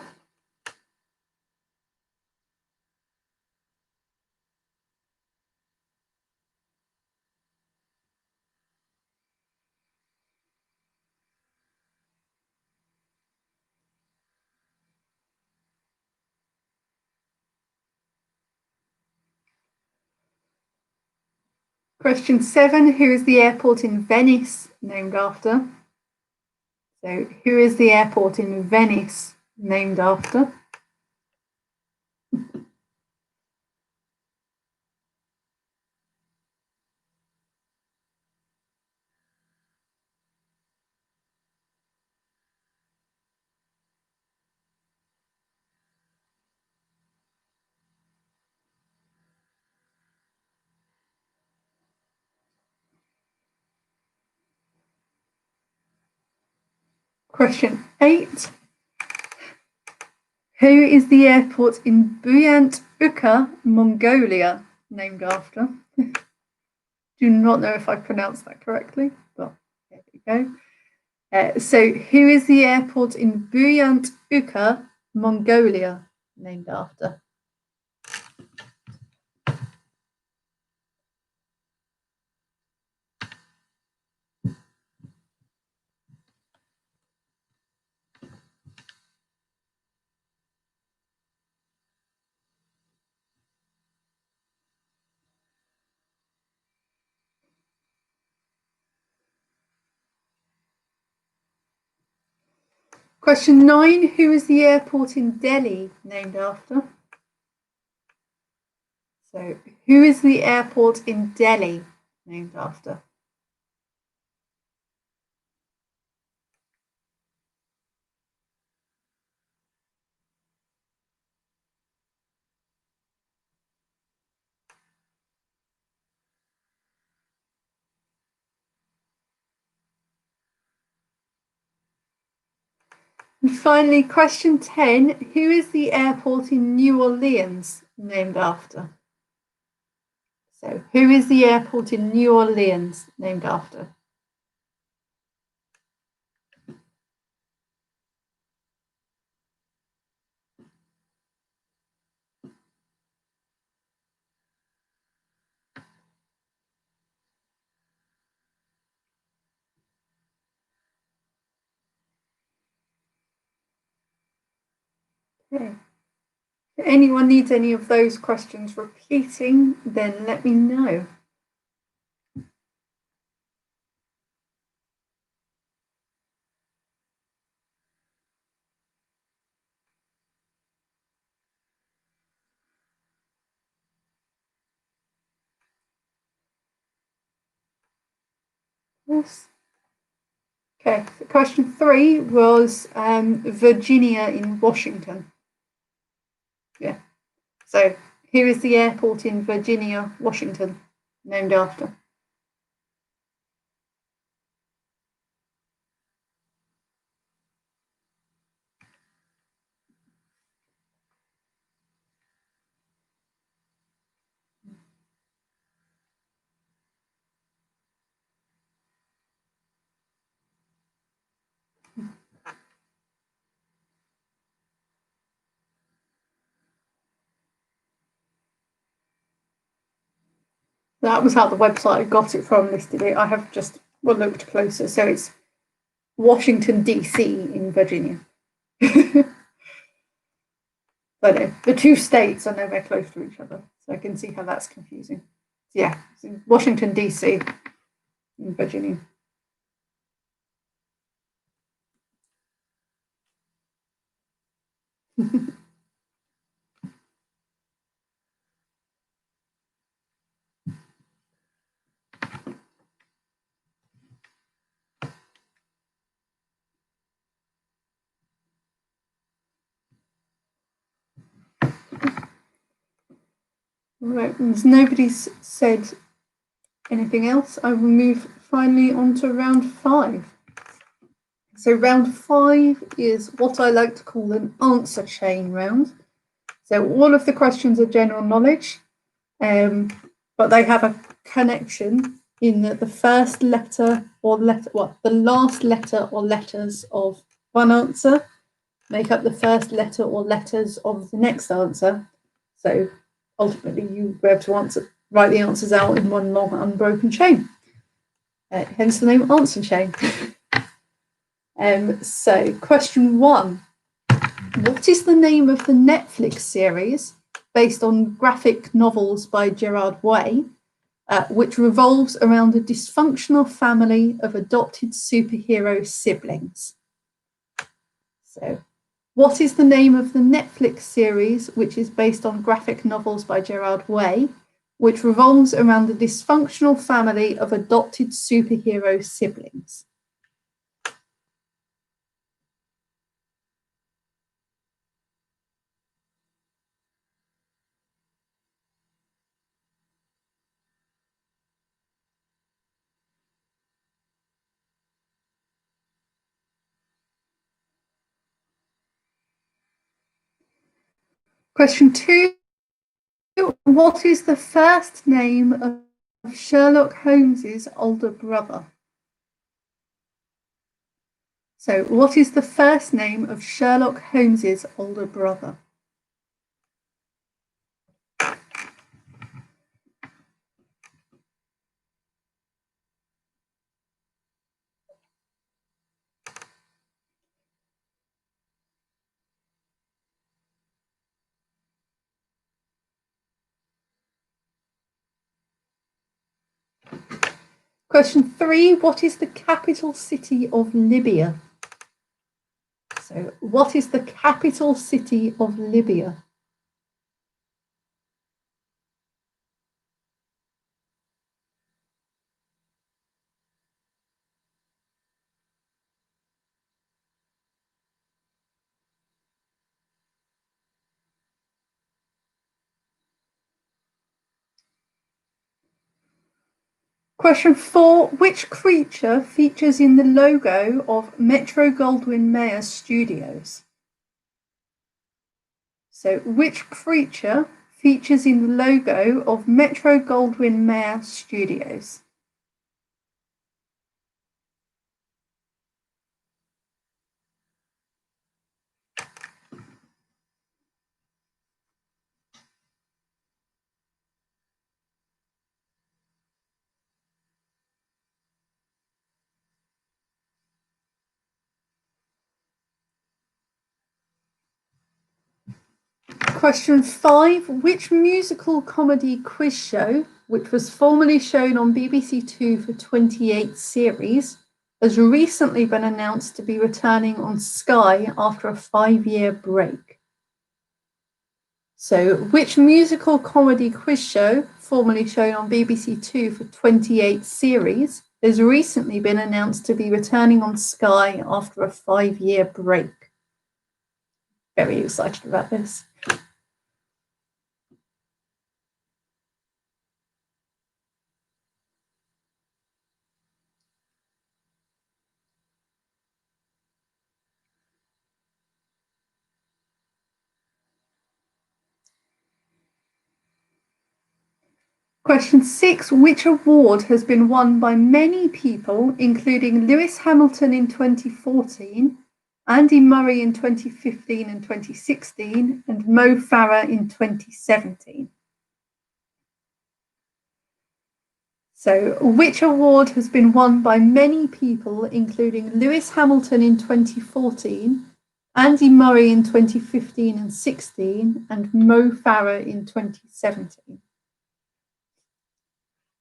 Question 7, who is the airport in Venice named after? So, who is the airport in Venice named after? Question 8, who is the airport in Buyant Uka, Mongolia named after? Do not know if I pronounced that correctly, but there we go. So, who is the airport in Buyant Uka, Mongolia named after? Question 9, who is the airport in Delhi named after? So, who is the airport in Delhi named after? And finally, question 10, who is the airport in New Orleans named after? So, who is the airport in New Orleans named after? Okay. If anyone needs any of those questions repeating, then let me know. Yes. Okay, so question 3 was Virginia in Washington. Yeah. So, who is the airport in Virginia, Washington, named after? That was how the website I got it from listed it. I have just looked closer. So it's Washington, D.C. in Virginia. But the two states are nowhere close to each other. So I can see how that's confusing. Yeah, Washington, D.C. in Virginia. Right, as nobody's said anything else, I will move finally on to round 5. So round 5 is what I like to call an answer chain round. So all of the questions are general knowledge, but they have a connection in that the first letter or the last letter or letters of one answer make up the first letter or letters of the next answer. So ultimately, you will be able to write the answers out in one long unbroken chain. Hence the name answer chain. So question 1. What is the name of the Netflix series based on graphic novels by Gerard Way, which revolves around a dysfunctional family of adopted superhero siblings? So, what is the name of the Netflix series which is based on graphic novels by Gerard Way, which revolves around a dysfunctional family of adopted superhero siblings? Question 2. What is the first name of Sherlock Holmes's older brother? So, what is the first name of Sherlock Holmes's older brother? Question 3. What is the capital city of Libya? So, what is the capital city of Libya? Question 4. Which creature features in the logo of Metro Goldwyn Mayer Studios? So, which creature features in the logo of Metro Goldwyn Mayer Studios? Question 5. Which musical comedy quiz show, which was formerly shown on BBC Two for 28 series, has recently been announced to be returning on Sky after a 5-year break? So, which musical comedy quiz show, formerly shown on BBC Two for 28 series, has recently been announced to be returning on Sky after a 5-year break? Very excited about this. Question 6. Which award has been won by many people, including Lewis Hamilton in 2014, Andy Murray in 2015 and 2016, and Mo Farah in 2017? So, which award has been won by many people, including Lewis Hamilton in 2014, Andy Murray in 2015 and 16, and Mo Farah in 2017?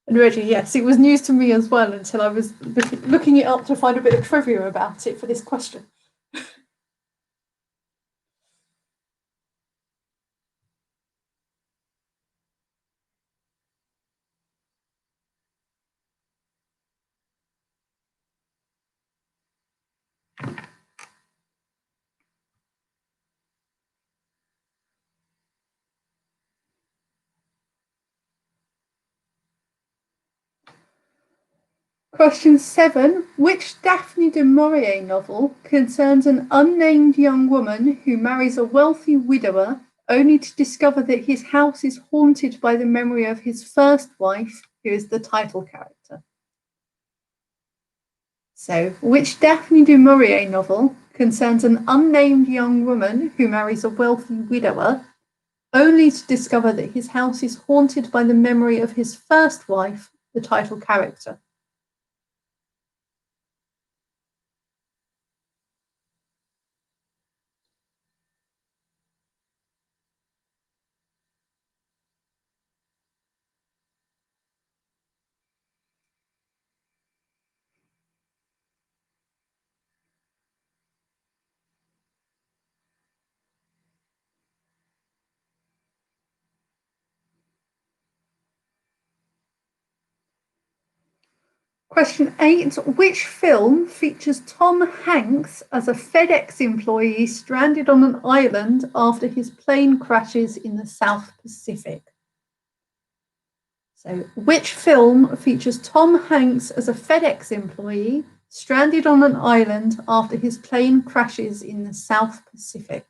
And Reggie, yes, it was news to me as well until I was looking it up to find a bit of trivia about it for this question. Question 7. Which Daphne du Maurier novel concerns an unnamed young woman who marries a wealthy widower only to discover that his house is haunted by the memory of his first wife, who is the title character? So, which Daphne du Maurier novel concerns an unnamed young woman who marries a wealthy widower only to discover that his house is haunted by the memory of his first wife, the title character? Question 8. Which film features Tom Hanks as a FedEx employee stranded on an island after his plane crashes in the South Pacific? So, which film features Tom Hanks as a FedEx employee stranded on an island after his plane crashes in the South Pacific?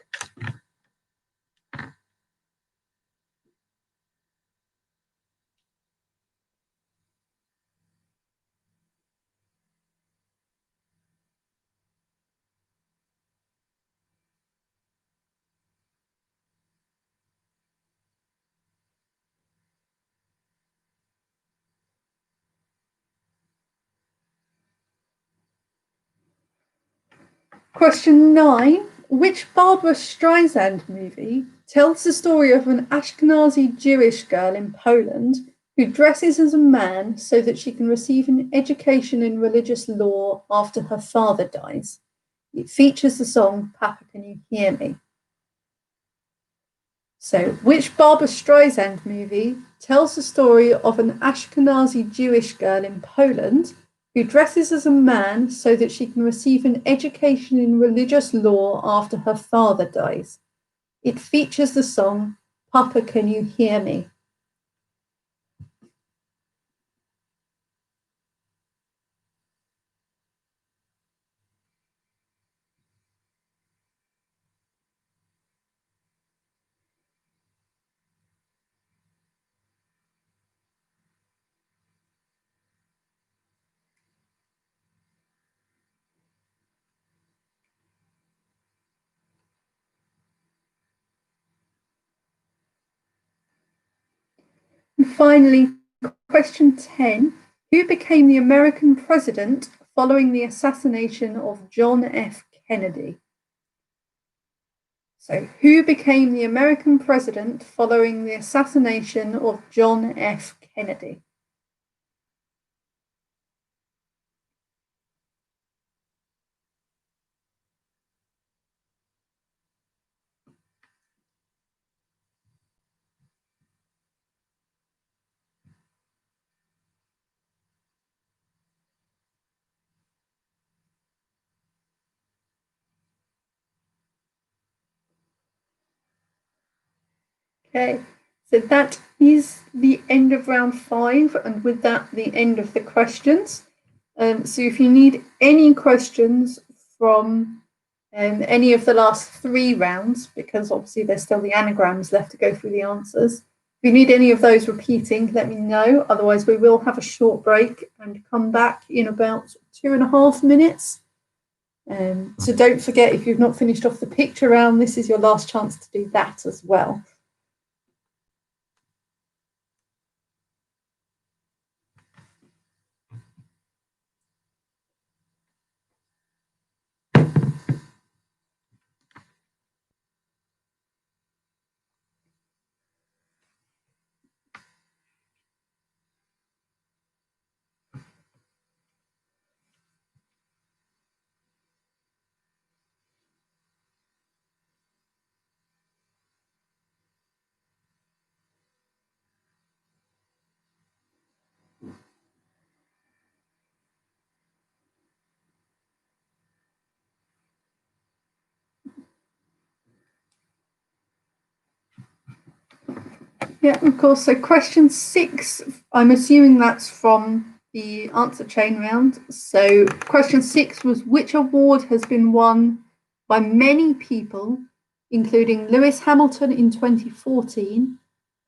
Question 9. Which Barbra Streisand movie tells the story of an Ashkenazi Jewish girl in Poland who dresses as a man so that she can receive an education in religious law after her father dies? It features the song Papa Can You Hear Me? So, which Barbra Streisand movie tells the story of an Ashkenazi Jewish girl in Poland who dresses as a man so that she can receive an education in religious law after her father dies? It features the song Papa Can You Hear Me? And finally, question 10. Who became the American president following the assassination of John F. Kennedy? So, who became the American president following the assassination of John F. Kennedy? Okay, so that is the end of round 5, and with that, the end of the questions. So if you need any questions from any of the last 3 rounds, because obviously there's still the anagrams left to go through the answers, if you need any of those repeating, let me know. Otherwise, we will have a short break and come back in about 2.5 minutes. So don't forget, if you've not finished off the picture round, this is your last chance to do that as well. Yeah, of course. So question 6, I'm assuming that's from the answer chain round. So question 6 was, which award has been won by many people, including Lewis Hamilton in 2014,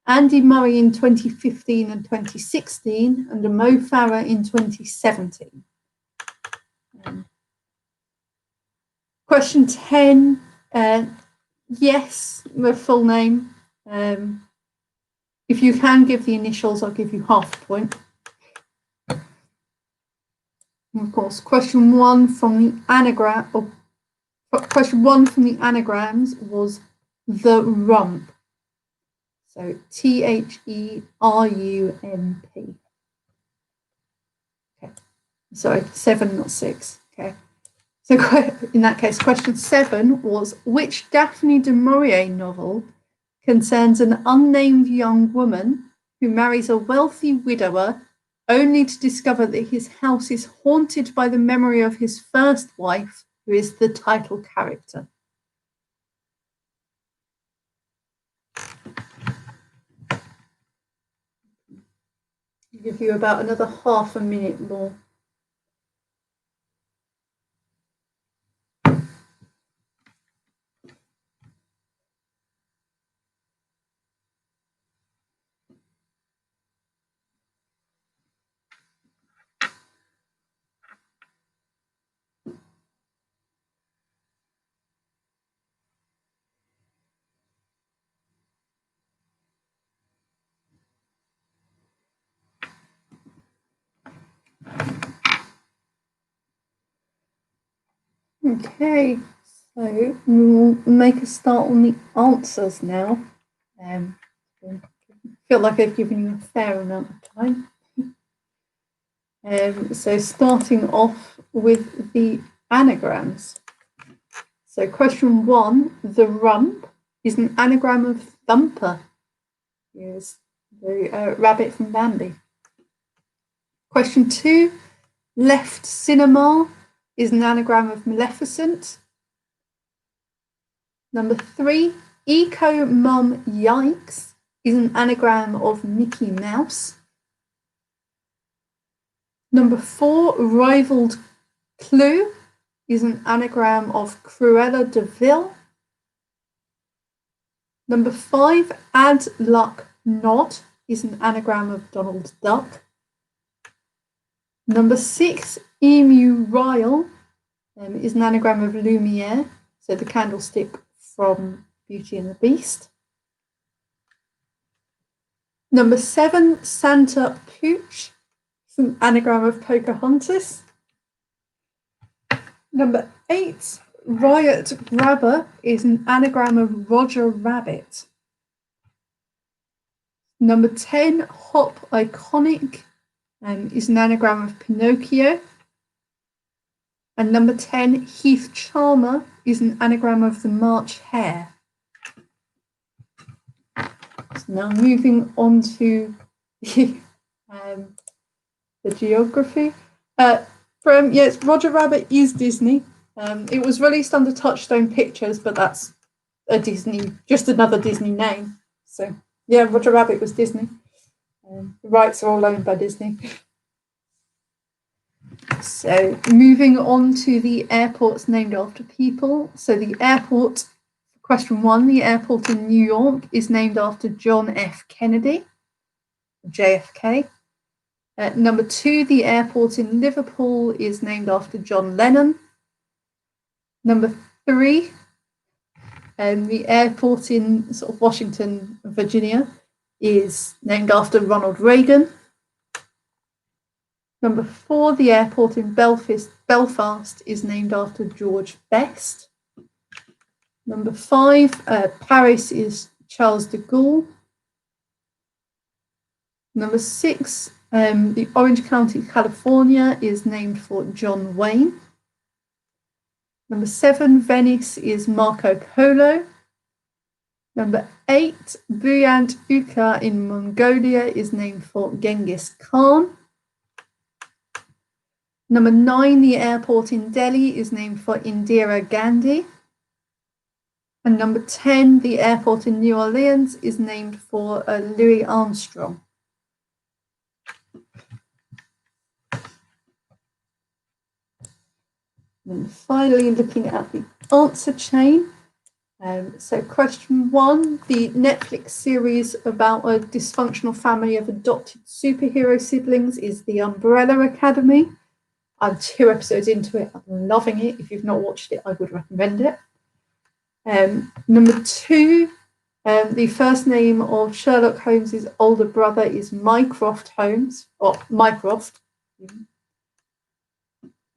Andy Murray in 2015 and 2016, and Mo Farah in 2017. Question 10, yes, the full name. If you can give the initials, I'll give you half a point. And of course, question 1 from the anagrams was the rump. So THERUMP. Okay. Sorry, 7, not 6. Okay. So in that case, question 7 was, which Daphne du Maurier novel concerns an unnamed young woman who marries a wealthy widower only to discover that his house is haunted by the memory of his first wife, who is the title character? I'll give you about another half a minute more. Okay, so we'll make a start on the answers now. I feel like I've given you a fair amount of time. So starting off with the anagrams. So question 1, the rump is an anagram of thumper. Here's the rabbit from Bambi. Question 2, left cinema is an anagram of Maleficent. Number 3, Eco Mum Yikes is an anagram of Mickey Mouse. Number 4, Rivaled Clue is an anagram of Cruella de Vil. Number 5, Ad Luck Nod is an anagram of Donald Duck. Number 6, Emu Ryle is an anagram of Lumiere, so the candlestick from Beauty and the Beast. Number 7, Santa Pooch is an anagram of Pocahontas. Number 8, Riot Grabber is an anagram of Roger Rabbit. Number 10, Hop Iconic, is an anagram of Pinocchio. And number 10, Heath Charmer, is an anagram of the March Hare. So now moving on to the geography. Yes, Roger Rabbit is Disney. It was released under Touchstone Pictures, but that's just another Disney name. So yeah, Roger Rabbit was Disney. The rights are all owned by Disney. So moving on to the airports named after people. So the airport, question 1, the airport in New York is named after John F. Kennedy, JFK. Number 2, the airport in Liverpool is named after John Lennon. Number 3, the airport in sort of Washington, Virginia, is named after Ronald Reagan. Number 4, the airport in Belfast is named after George Best. Number 5, Paris is Charles de Gaulle. Number 6, the Orange County, California is named for John Wayne. Number 7, Venice is Marco Polo. Number 8, Buyant Uka in Mongolia is named for Genghis Khan. Number 9, the airport in Delhi is named for Indira Gandhi. And number 10, the airport in New Orleans is named for Louis Armstrong. And finally, looking at the answer chain. So question 1, the Netflix series about a dysfunctional family of adopted superhero siblings is The Umbrella Academy. I'm 2 episodes into it. I'm loving it. If you've not watched it, I would recommend it. Number 2, the first name of Sherlock Holmes's older brother is Mycroft Holmes, or Mycroft.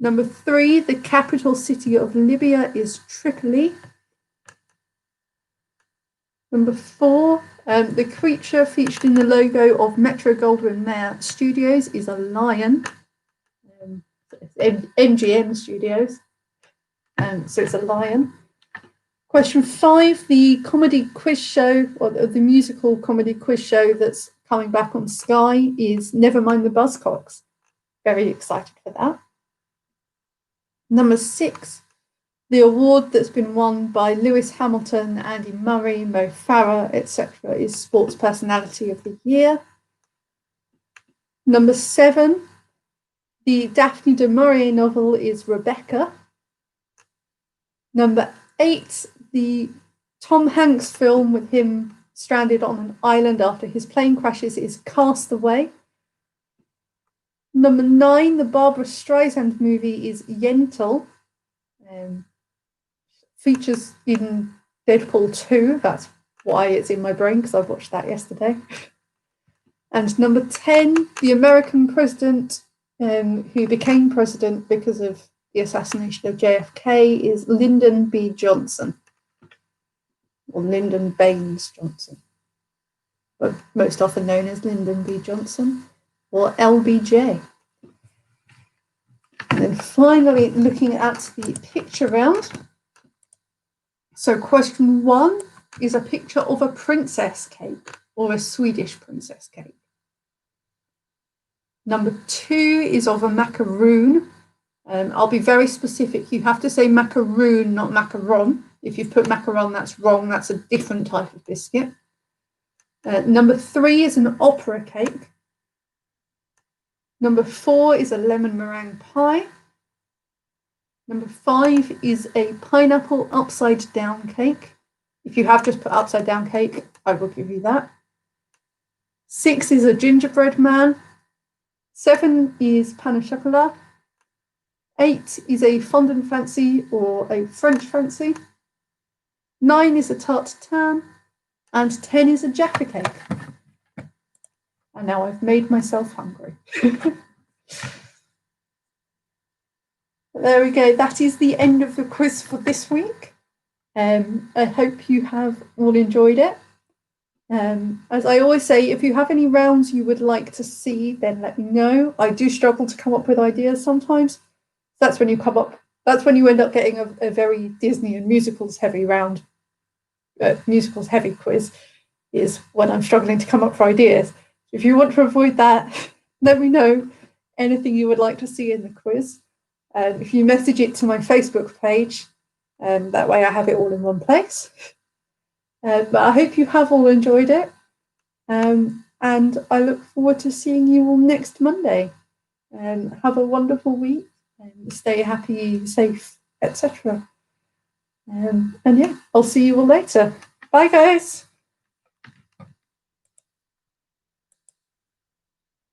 Number 3, the capital city of Libya is Tripoli. Number 4, the creature featured in the logo of Metro-Goldwyn-Mayer Studios is a lion. MGM Studios. So it's a lion. Question 5, the comedy quiz show, or the musical comedy quiz show that's coming back on Sky is Nevermind the Buzzcocks. Very excited for that. Number 6, the award that's been won by Lewis Hamilton, Andy Murray, Mo Farah, etc. is Sports Personality of the Year. Number 7, the Daphne du Maurier novel is Rebecca. Number 8, the Tom Hanks film with him stranded on an island after his plane crashes is Cast Away. Number 9, the Barbra Streisand movie is Yentl. Features in Deadpool 2. That's why it's in my brain, because I watched that yesterday. And number 10, the American president who became president because of the assassination of JFK is Lyndon B. Johnson, or Lyndon Baines Johnson, but most often known as Lyndon B. Johnson, or LBJ. And then finally, looking at the picture round. So question 1 is a picture of a princess cake, or a Swedish princess cake. Number 2 is of a macaroon. I'll be very specific. You have to say macaroon, not macaron. If you've put macaron, that's wrong. That's a different type of biscuit. Number 3 is an opera cake. Number 4 is a lemon meringue pie. Number 5 is a pineapple upside down cake. If you have just put upside down cake, I will give you that. 6 is a gingerbread man. 7 is pain au chocolat. 8 is a fondant fancy or a French fancy. 9 is a tarte tatin. And 10 is a Jaffa cake. And now I've made myself hungry. There we go. That is the end of the quiz for this week. I hope you have all enjoyed it. As I always say, if you have any rounds you would like to see, then let me know. I do struggle to come up with ideas sometimes. That's when you end up getting a very Disney and musicals heavy round, musicals heavy quiz, is when I'm struggling to come up for ideas. If you want to avoid that, let me know anything you would like to see in the quiz. If you message it to my Facebook page, that way I have it all in one place. But I hope you have all enjoyed it. And I look forward to seeing you all next Monday. Have a wonderful week and stay happy, safe, etc. And yeah, I'll see you all later. Bye, guys.